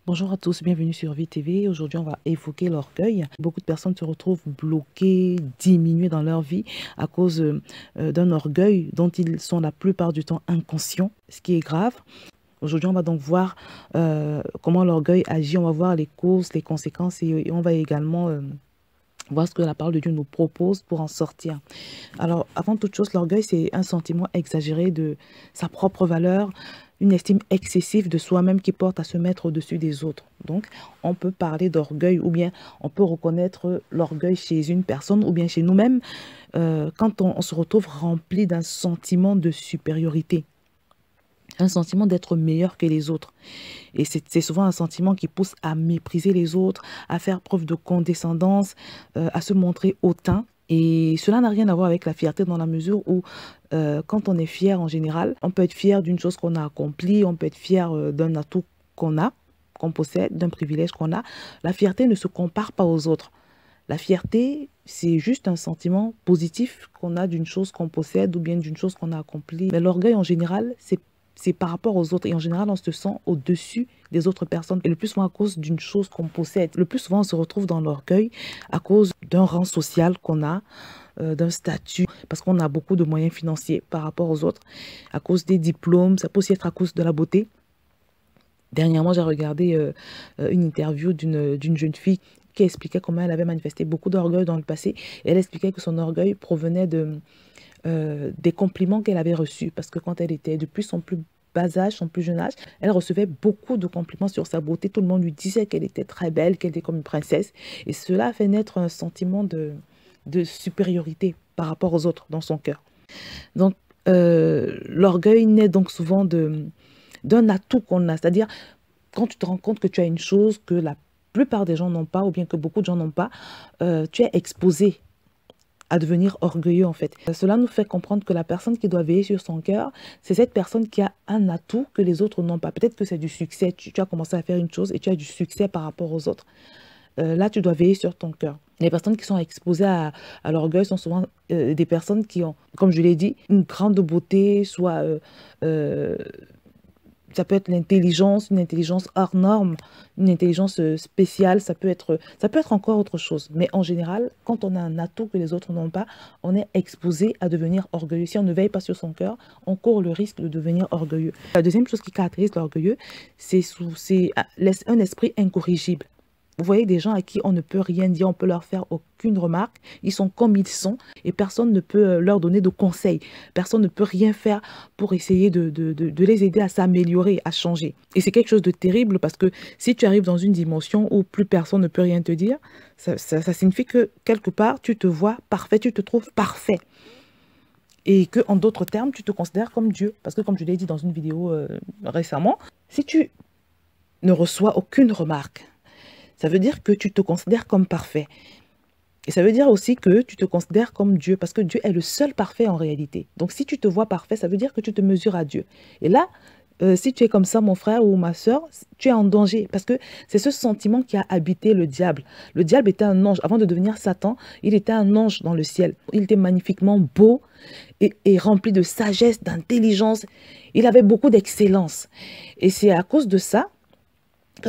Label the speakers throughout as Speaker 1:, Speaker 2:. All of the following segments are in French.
Speaker 1: Bonjour à tous, bienvenue sur VTV. Aujourd'hui, on va évoquer l'orgueil. Beaucoup de personnes se retrouvent bloquées, diminuées dans leur vie à cause d'un orgueil dont ils sont la plupart du temps inconscients, ce qui est grave. Aujourd'hui, on va donc voir comment l'orgueil agit. On va voir les causes, les conséquences et on va également voir ce que la parole de Dieu nous propose pour en sortir. Alors, avant toute chose, l'orgueil, c'est un sentiment exagéré de sa propre valeur, une estime excessive de soi-même qui porte à se mettre au-dessus des autres. Donc, on peut parler d'orgueil ou bien on peut reconnaître l'orgueil chez une personne ou bien chez nous-mêmes quand on se retrouve rempli d'un sentiment de supériorité, un sentiment d'être meilleur que les autres. Et c'est souvent un sentiment qui pousse à mépriser les autres, à faire preuve de condescendance, à se montrer hautain. Et cela n'a rien à voir avec la fierté dans la mesure où quand on est fier en général, on peut être fier d'une chose qu'on a accomplie, on peut être fier d'un atout qu'on a, qu'on possède, d'un privilège qu'on a. La fierté ne se compare pas aux autres. La fierté, c'est juste un sentiment positif qu'on a d'une chose qu'on possède ou bien d'une chose qu'on a accomplie. Mais l'orgueil en général, c'est par rapport aux autres. Et en général, on se sent au-dessus des autres personnes. Et le plus souvent à cause d'une chose qu'on possède. Le plus souvent, on se retrouve dans l'orgueil à cause d'un rang social qu'on a, d'un statut, parce qu'on a beaucoup de moyens financiers par rapport aux autres, à cause des diplômes. Ça peut aussi être à cause de la beauté. Dernièrement, j'ai regardé une interview d'une jeune fille qui expliquait comment elle avait manifesté beaucoup d'orgueil dans le passé. Et elle expliquait que son orgueil provenait des compliments qu'elle avait reçus. Parce que quand elle était depuis son plus bas âge, son plus jeune âge, elle recevait beaucoup de compliments sur sa beauté. Tout le monde lui disait qu'elle était très belle, qu'elle était comme une princesse. Et cela a fait naître un sentiment de supériorité par rapport aux autres dans son cœur. Donc, l'orgueil naît donc souvent d'un atout qu'on a. C'est-à-dire, quand tu te rends compte que tu as une chose que la plupart des gens n'ont pas, ou bien que beaucoup de gens n'ont pas, tu es exposé à devenir orgueilleux en fait. Cela nous fait comprendre que la personne qui doit veiller sur son cœur, c'est cette personne qui a un atout que les autres n'ont pas. Peut-être que c'est du succès, tu as commencé à faire une chose et tu as du succès par rapport aux autres. Là, tu dois veiller sur ton cœur. Les personnes qui sont exposées à l'orgueil sont souvent des personnes qui ont, comme je l'ai dit, une grande beauté, soit ça peut être l'intelligence, une intelligence hors norme, une intelligence spéciale, ça peut être encore autre chose. Mais en général, quand on a un atout que les autres n'ont pas, on est exposé à devenir orgueilleux. Si on ne veille pas sur son cœur, on court le risque de devenir orgueilleux. La deuxième chose qui caractérise l'orgueilleux, c'est un esprit incorrigible. Vous voyez des gens à qui on ne peut rien dire, on peut leur faire aucune remarque. Ils sont comme ils sont et personne ne peut leur donner de conseils. Personne ne peut rien faire pour essayer de les aider à s'améliorer, à changer. Et c'est quelque chose de terrible parce que si tu arrives dans une dimension où plus personne ne peut rien te dire, ça signifie que quelque part, tu te vois parfait, tu te trouves parfait. Et que, en d'autres termes, tu te considères comme Dieu. Parce que comme je l'ai dit dans une vidéo récemment, si tu ne reçois aucune remarque, ça veut dire que tu te considères comme parfait. Et ça veut dire aussi que tu te considères comme Dieu, parce que Dieu est le seul parfait en réalité. Donc si tu te vois parfait, ça veut dire que tu te mesures à Dieu. Et là, si tu es comme ça, mon frère ou ma soeur, tu es en danger, parce que c'est ce sentiment qui a habité le diable. Le diable était un ange. Avant de devenir Satan, il était un ange dans le ciel. Il était magnifiquement beau et rempli de sagesse, d'intelligence. Il avait beaucoup d'excellence. Et c'est à cause de ça,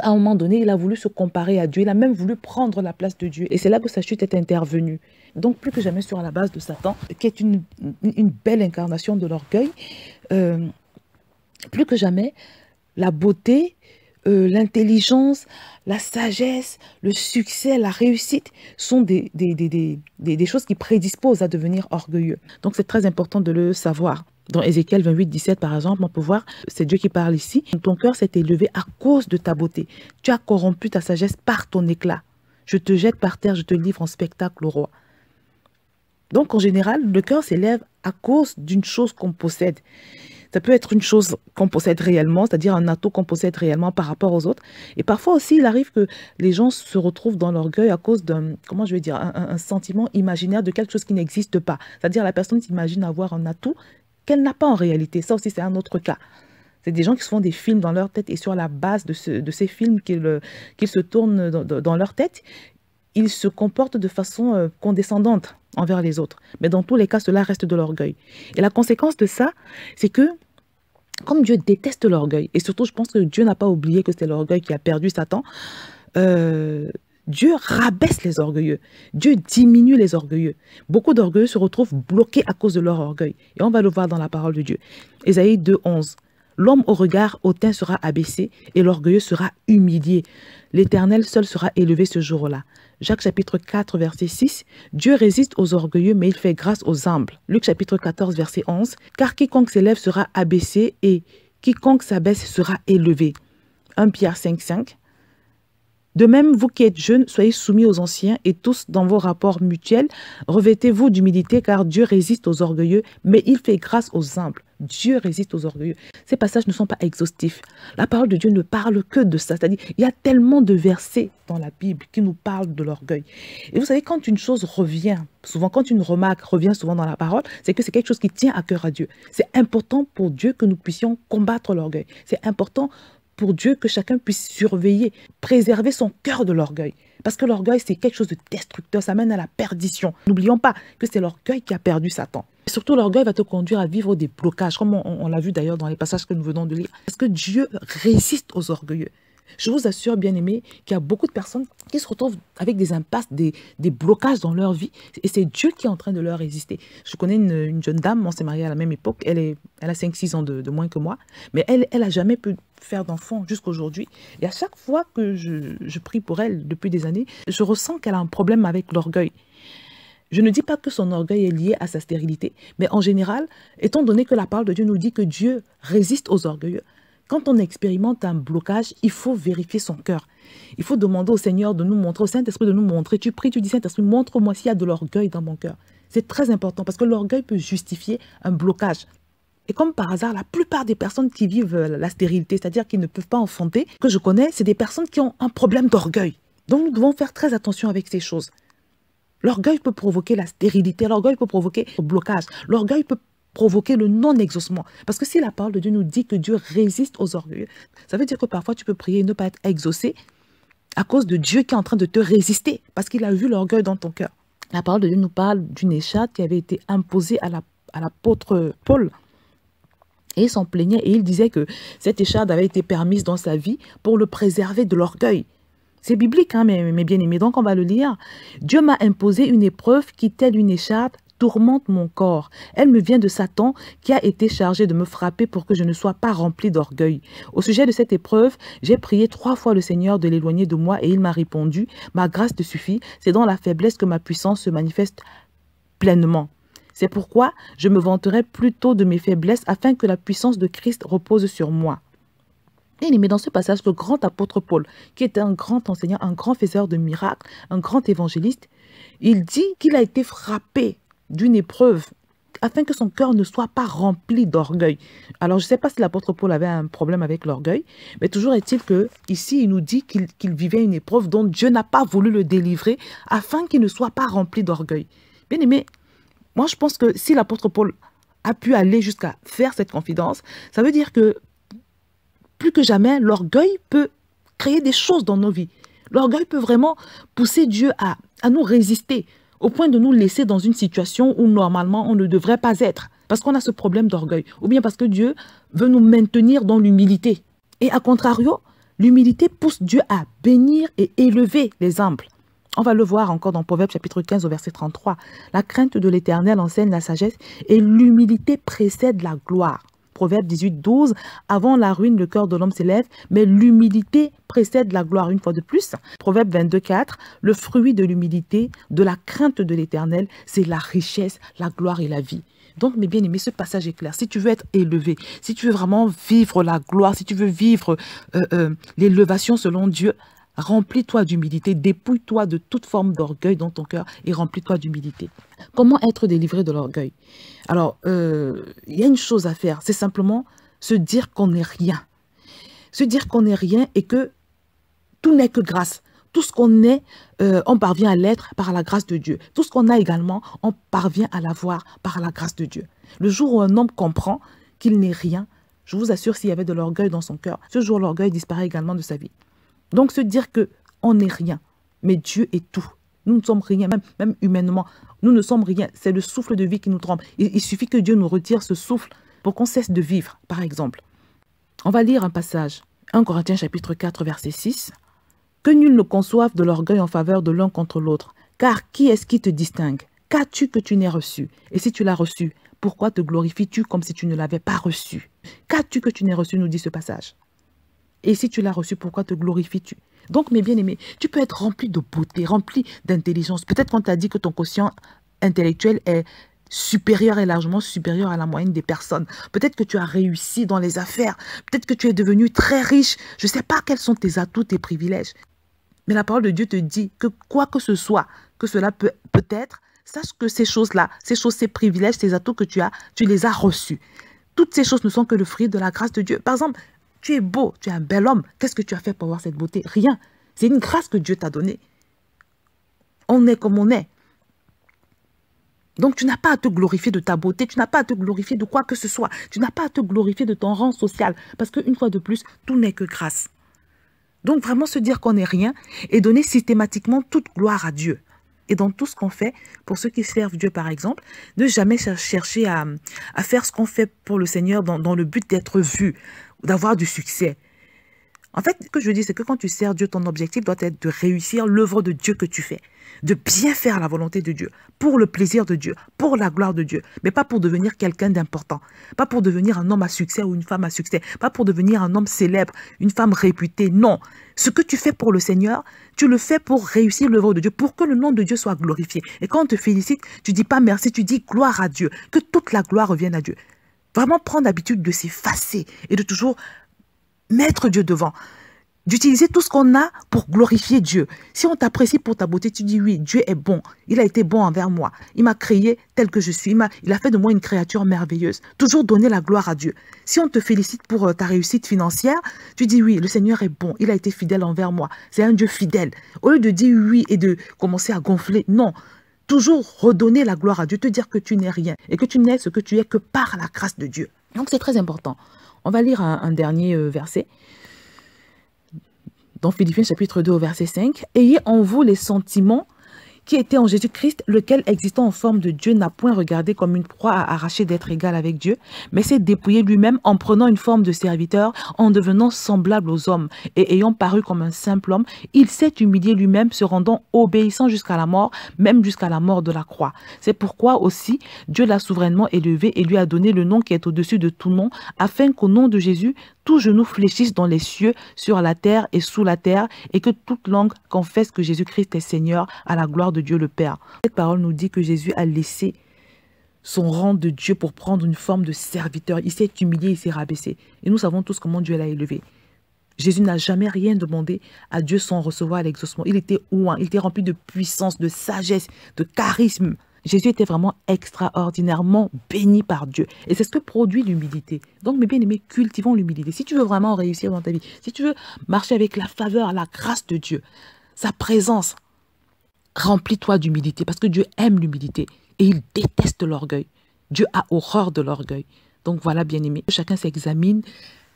Speaker 1: à un moment donné, il a voulu se comparer à Dieu. Il a même voulu prendre la place de Dieu. Et c'est là que sa chute est intervenue. Donc, plus que jamais sur la base de Satan, qui est une belle incarnation de l'orgueil, plus que jamais, la beauté, l'intelligence, la sagesse, le succès, la réussite sont des choses qui prédisposent à devenir orgueilleux. Donc, c'est très important de le savoir. Dans Ézéchiel 28, 17, par exemple, on peut voir, c'est Dieu qui parle ici. Ton cœur s'est élevé à cause de ta beauté. Tu as corrompu ta sagesse par ton éclat. Je te jette par terre, je te livre en spectacle au roi. Donc, en général, le cœur s'élève à cause d'une chose qu'on possède. Ça peut être une chose qu'on possède réellement, c'est-à-dire un atout qu'on possède réellement par rapport aux autres. Et parfois aussi, il arrive que les gens se retrouvent dans l'orgueil à cause d'un, comment je vais dire, un sentiment imaginaire de quelque chose qui n'existe pas. C'est-à-dire la personne s'imagine avoir un atout qu'elle n'a pas en réalité. Ça aussi, c'est un autre cas. C'est des gens qui se font des films dans leur tête et sur la base de ces films qu'ils se tournent dans leur tête, ils se comportent de façon condescendante envers les autres. Mais dans tous les cas, cela reste de l'orgueil. Et la conséquence de ça, c'est que Comme Dieu déteste l'orgueil, et surtout je pense que Dieu n'a pas oublié que c'est l'orgueil qui a perdu Satan, Dieu rabaisse les orgueilleux. Dieu diminue les orgueilleux. Beaucoup d'orgueilleux se retrouvent bloqués à cause de leur orgueil. Et on va le voir dans la parole de Dieu. Ésaïe 2:11. L'homme au regard hautain sera abaissé et l'orgueilleux sera humilié. L'Éternel seul sera élevé ce jour-là. Jacques chapitre 4 verset 6. Dieu résiste aux orgueilleux mais il fait grâce aux humbles. Luc chapitre 14 verset 11. Car quiconque s'élève sera abaissé et quiconque s'abaisse sera élevé. 1 Pierre 5:5. De même, vous qui êtes jeunes, soyez soumis aux anciens et tous dans vos rapports mutuels, revêtez-vous d'humilité car Dieu résiste aux orgueilleux, mais il fait grâce aux humbles. Dieu résiste aux orgueilleux. Ces passages ne sont pas exhaustifs. La parole de Dieu ne parle que de ça. C'est-à-dire, il y a tellement de versets dans la Bible qui nous parlent de l'orgueil. Et vous savez, quand une chose revient, souvent, quand une remarque revient souvent dans la parole, c'est que c'est quelque chose qui tient à cœur à Dieu. C'est important pour Dieu que nous puissions combattre l'orgueil. C'est important pour Dieu que chacun puisse surveiller, préserver son cœur de l'orgueil. Parce que l'orgueil, c'est quelque chose de destructeur, ça mène à la perdition. N'oublions pas que c'est l'orgueil qui a perdu Satan. Et surtout, l'orgueil va te conduire à vivre des blocages, comme on l'a vu d'ailleurs dans les passages que nous venons de lire. Parce que Dieu résiste aux orgueilleux. Je vous assure, bien-aimés, qu'il y a beaucoup de personnes qui se retrouvent avec des impasses, des blocages dans leur vie. Et c'est Dieu qui est en train de leur résister. Je connais une jeune dame, on s'est mariés à la même époque. Elle a 5-6 ans de moins que moi. Mais elle n'a jamais pu faire d'enfant jusqu'aujourd'hui. Et à chaque fois que je prie pour elle depuis des années, je ressens qu'elle a un problème avec l'orgueil. Je ne dis pas que son orgueil est lié à sa stérilité, mais en général, étant donné que la parole de Dieu nous dit que Dieu résiste aux orgueilleux, quand on expérimente un blocage, il faut vérifier son cœur. Il faut demander au Seigneur de nous montrer, au Saint-Esprit de nous montrer. Tu pries, tu dis Saint-Esprit, montre-moi s'il y a de l'orgueil dans mon cœur. C'est très important parce que l'orgueil peut justifier un blocage. Et comme par hasard, la plupart des personnes qui vivent la stérilité, c'est-à-dire qui ne peuvent pas enfanter, que je connais, c'est des personnes qui ont un problème d'orgueil. Donc nous devons faire très attention avec ces choses. L'orgueil peut provoquer la stérilité, l'orgueil peut provoquer le blocage, l'orgueil peut provoquer le non-exaucement. Parce que si la parole de Dieu nous dit que Dieu résiste aux orgueilleux, ça veut dire que parfois tu peux prier et ne pas être exaucé à cause de Dieu qui est en train de te résister, parce qu'il a vu l'orgueil dans ton cœur. La parole de Dieu nous parle d'une écharpe qui avait été imposée à l'apôtre Paul. Et il s'en plaignait et il disait que cette écharpe avait été permise dans sa vie pour le préserver de l'orgueil. C'est biblique, hein, mes bien-aimés, donc on va le lire. Dieu m'a imposé une épreuve qui, telle une écharpe, tourmente mon corps. Elle me vient de Satan qui a été chargé de me frapper pour que je ne sois pas rempli d'orgueil. Au sujet de cette épreuve, j'ai prié 3 fois le Seigneur de l'éloigner de moi et il m'a répondu, ma grâce te suffit, c'est dans la faiblesse que ma puissance se manifeste pleinement. C'est pourquoi je me vanterai plutôt de mes faiblesses afin que la puissance de Christ repose sur moi. Et mais dans ce passage, le grand apôtre Paul, qui était un grand enseignant, un grand faiseur de miracles, un grand évangéliste, il dit qu'il a été frappé d'une épreuve afin que son cœur ne soit pas rempli d'orgueil. Alors, je ne sais pas si l'apôtre Paul avait un problème avec l'orgueil, mais toujours est-il que ici il nous dit qu'il vivait une épreuve dont Dieu n'a pas voulu le délivrer afin qu'il ne soit pas rempli d'orgueil. Bien aimé, moi je pense que si l'apôtre Paul a pu aller jusqu'à faire cette confidence, ça veut dire que plus que jamais, l'orgueil peut créer des choses dans nos vies. L'orgueil peut vraiment pousser Dieu à nous résister, au point de nous laisser dans une situation où normalement on ne devrait pas être, parce qu'on a ce problème d'orgueil, ou bien parce que Dieu veut nous maintenir dans l'humilité. Et à contrario, l'humilité pousse Dieu à bénir et élever les humbles. On va le voir encore dans Proverbes chapitre 15 au verset 33. La crainte de l'Éternel enseigne la sagesse et l'humilité précède la gloire. Proverbe 18, 12, avant la ruine, le cœur de l'homme s'élève, mais l'humilité précède la gloire une fois de plus. Proverbe 22, 4, le fruit de l'humilité, de la crainte de l'Éternel, c'est la richesse, la gloire et la vie. Donc, mes bien-aimés, ce passage est clair. Si tu veux être élevé, si tu veux vraiment vivre la gloire, si tu veux vivre l'élévation selon Dieu, remplis-toi d'humilité, dépouille-toi de toute forme d'orgueil dans ton cœur et remplis-toi d'humilité. Comment être délivré de l'orgueil? Alors, il y a une chose à faire, c'est simplement se dire qu'on n'est rien. Se dire qu'on n'est rien et que tout n'est que grâce. Tout ce qu'on est, on parvient à l'être par la grâce de Dieu. Tout ce qu'on a également, on parvient à l'avoir par la grâce de Dieu. Le jour où un homme comprend qu'il n'est rien, je vous assure, s'il y avait de l'orgueil dans son cœur, ce jour, l'orgueil disparaît également de sa vie. Donc, se dire qu'on n'est rien, mais Dieu est tout. Nous ne sommes rien, même humainement. Nous ne sommes rien. C'est le souffle de vie qui nous trempe. Il suffit que Dieu nous retire ce souffle pour qu'on cesse de vivre, par exemple. On va lire un passage. 1 Corinthiens chapitre 4, verset 6. Que nul ne conçoive de l'orgueil en faveur de l'un contre l'autre. Car qui est-ce qui te distingue? Qu'as-tu que tu n'aies reçu? Et si tu l'as reçu, pourquoi te glorifies-tu comme si tu ne l'avais pas reçu? Qu'as-tu que tu n'aies reçu, nous dit ce passage. Et si tu l'as reçu, pourquoi te glorifies-tu? Donc, mes bien-aimés, tu peux être rempli de beauté, rempli d'intelligence. Peut-être qu'on t'a dit que ton quotient intellectuel est supérieur et largement supérieur à la moyenne des personnes. Peut-être que tu as réussi dans les affaires. Peut-être que tu es devenu très riche. Je ne sais pas quels sont tes atouts, tes privilèges. Mais la parole de Dieu te dit que quoi que ce soit, que cela peut être, sache que ces choses-là, ces privilèges, ces atouts que tu as, tu les as reçus. Toutes ces choses ne sont que le fruit de la grâce de Dieu. Par exemple, tu es beau, tu es un bel homme. Qu'est-ce que tu as fait pour avoir cette beauté? Rien. C'est une grâce que Dieu t'a donnée. On est comme on est. Donc, tu n'as pas à te glorifier de ta beauté, tu n'as pas à te glorifier de quoi que ce soit. Tu n'as pas à te glorifier de ton rang social. Parce qu'une fois de plus, tout n'est que grâce. Donc, vraiment se dire qu'on n'est rien et donner systématiquement toute gloire à Dieu. Et dans tout ce qu'on fait, pour ceux qui servent Dieu par exemple, ne jamais chercher à faire ce qu'on fait pour le Seigneur dans le but d'être vu, d'avoir du succès. En fait, ce que je veux dire, c'est que quand tu sers Dieu, ton objectif doit être de réussir l'œuvre de Dieu que tu fais. De bien faire la volonté de Dieu, pour le plaisir de Dieu, pour la gloire de Dieu. Mais pas pour devenir quelqu'un d'important. Pas pour devenir un homme à succès ou une femme à succès. Pas pour devenir un homme célèbre, une femme réputée. Non. Ce que tu fais pour le Seigneur, tu le fais pour réussir l'œuvre de Dieu, pour que le nom de Dieu soit glorifié. Et quand on te félicite, tu dis pas merci, tu dis gloire à Dieu. Que toute la gloire revienne à Dieu. Vraiment prendre l'habitude de s'effacer et de toujours mettre Dieu devant, d'utiliser tout ce qu'on a pour glorifier Dieu. Si on t'apprécie pour ta beauté, tu dis oui, Dieu est bon. Il a été bon envers moi. Il m'a créé tel que je suis. Il a fait de moi une créature merveilleuse. Toujours donner la gloire à Dieu. Si on te félicite pour ta réussite financière, tu dis oui, le Seigneur est bon. Il a été fidèle envers moi. C'est un Dieu fidèle. Au lieu de dire oui et de commencer à gonfler, non. Toujours redonner la gloire à Dieu, te dire que tu n'es rien et que tu n'es ce que tu es que par la grâce de Dieu. Donc c'est très important. On va lire un dernier verset. Dans Philippiens chapitre 2 au verset 5. Ayez en vous les sentiments qui étaient en Jésus-Christ, lequel existant en forme de Dieu n'a point regardé comme une proie à arracher d'être égal avec Dieu, mais s'est dépouillé lui-même en prenant une forme de serviteur, en devenant semblable aux hommes, et ayant paru comme un simple homme, il s'est humilié lui-même, se rendant obéissant jusqu'à la mort, même jusqu'à la mort de la croix. C'est pourquoi aussi Dieu l'a souverainement élevé et lui a donné le nom qui est au-dessus de tout nom, afin qu'au nom de Jésus, tout genou fléchisse dans les cieux, sur la terre et sous la terre, et que toute langue confesse que Jésus-Christ est Seigneur, à la gloire de Dieu le Père. Cette parole nous dit que Jésus a laissé son rang de Dieu pour prendre une forme de serviteur. Il s'est humilié, il s'est rabaissé. Et nous savons tous comment Dieu l'a élevé. Jésus n'a jamais rien demandé à Dieu sans recevoir l'exaucement. Il était oint, il était rempli de puissance, de sagesse, de charisme. Jésus était vraiment extraordinairement béni par Dieu. Et c'est ce que produit l'humilité. Donc, mes bien-aimés, cultivons l'humilité. Si tu veux vraiment réussir dans ta vie, si tu veux marcher avec la faveur, la grâce de Dieu, sa présence, remplis-toi d'humilité parce que Dieu aime l'humilité et il déteste l'orgueil. Dieu a horreur de l'orgueil. Donc, voilà, bien-aimés, chacun s'examine.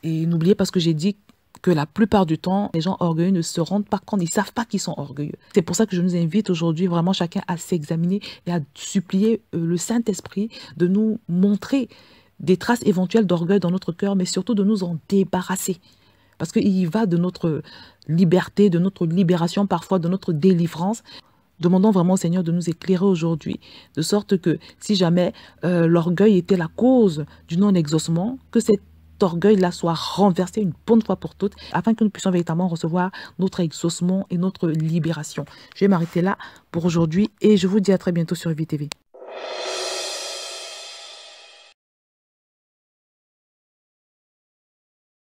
Speaker 1: Et n'oubliez pas ce que j'ai dit, que la plupart du temps, les gens orgueilleux ne se rendent pas compte, ils ne savent pas qu'ils sont orgueilleux. C'est pour ça que je nous invite aujourd'hui vraiment chacun à s'examiner et à supplier le Saint-Esprit de nous montrer des traces éventuelles d'orgueil dans notre cœur, mais surtout de nous en débarrasser. Parce qu'il y va de notre liberté, de notre libération parfois, de notre délivrance. Demandons vraiment au Seigneur de nous éclairer aujourd'hui, de sorte que si jamais l'orgueil était la cause du non-exaucement, que cet orgueil-là soit renversé une bonne fois pour toutes, afin que nous puissions véritablement recevoir notre exaucement et notre libération. Je vais m'arrêter là pour aujourd'hui et je vous dis à très bientôt sur VTV.